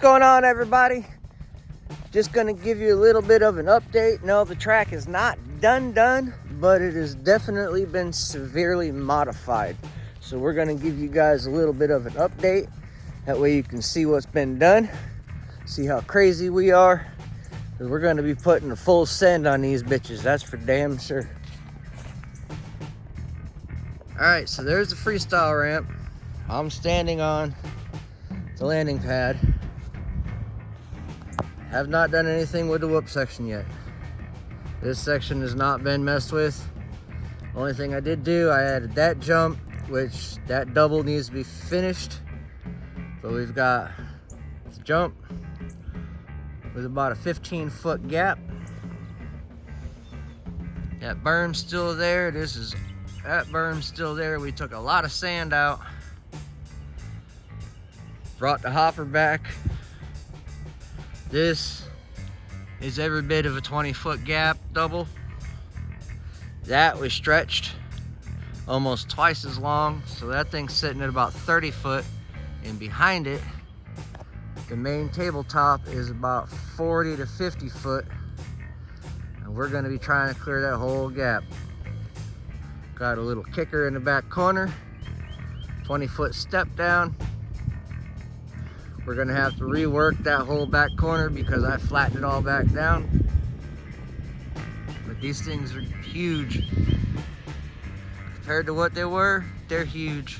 going on, everybody? Just gonna give you a little bit of an update. No, the track is not done, but it has definitely been severely modified. So we're gonna give you guys a little bit of an update. That way you can see what's been done, see how crazy we are. Because we're gonna be putting a full send on these bitches, that's for damn sure. All right, so there's the freestyle ramp. I'm standing on the landing pad. Have not done anything with the whoop section yet. This section has not been messed with. Only thing I did do, I added that jump, which that double needs to be finished. But we've got the jump with about a 15-foot gap. That berm's still there. That berm's still there. We took a lot of sand out. Brought the hopper back. This is every bit of a 20-foot gap double. That was stretched almost twice as long, so that thing's sitting at about 30 foot. And behind it, the main tabletop is about 40 to 50 foot. And we're gonna be trying to clear that whole gap. Got a little kicker in the back corner, 20-foot step down. We're gonna have to rework that whole back corner because I flattened it all back down. But these things are huge. Compared to what they were, they're huge.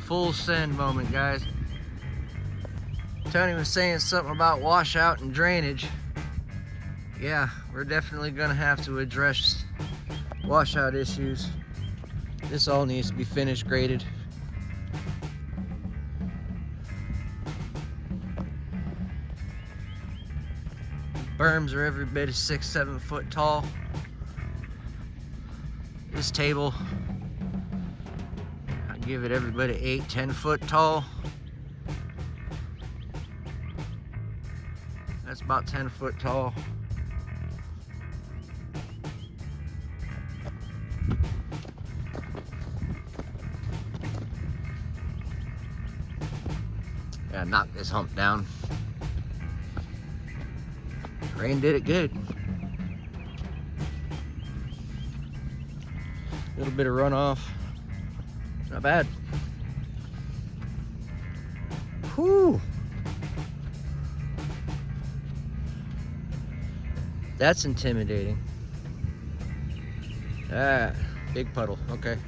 Full send moment, guys. Tony was saying something about washout and drainage. Yeah, we're definitely gonna have to address washout issues. This all needs to be finished graded. Berms are every bit of 6-7 foot tall. This table, I give it every bit of 8-10 foot tall. That's about 10 foot tall. Gotta knock this hump down. Rain did it good. A little bit of runoff. Not bad. Whew. That's intimidating. Ah, big puddle. Okay.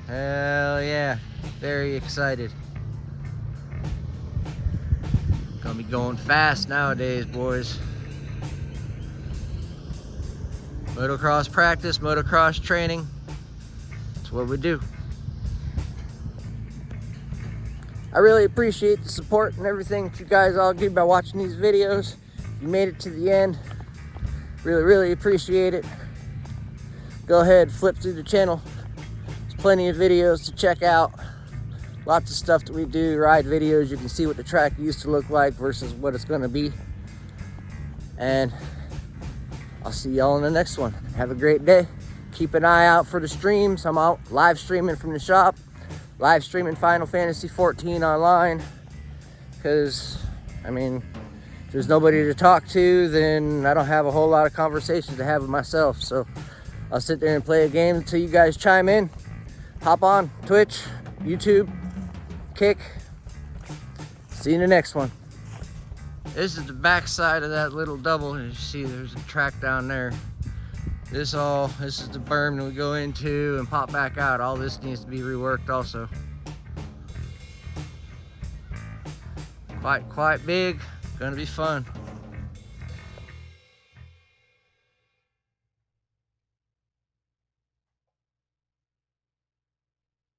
Hell yeah. Very excited. Gonna be going fast nowadays, boys. Motocross practice, motocross training. That's what we do. I really appreciate the support and everything that you guys all do by watching these videos. You made it to the end. Really appreciate it. Go ahead, flip through the channel. There's plenty of videos to check out. Lots of stuff that we do, ride videos. You can see what the track used to look like versus what it's gonna be. And I'll see y'all in the next one. Have a great day. Keep an eye out for the streams. I'm out live streaming from the shop. Live streaming Final Fantasy 14 online. Because, I mean, if there's nobody to talk to, then I don't have a whole lot of conversations to have with myself. So I'll sit there and play a game until you guys chime in. Hop on Twitch, YouTube, Kick. See you in the next one. This is the back side of that little double. As you see, there's a track down there. This is the berm that we go into and pop back out. All this needs to be reworked also. Quite big. Gonna be fun.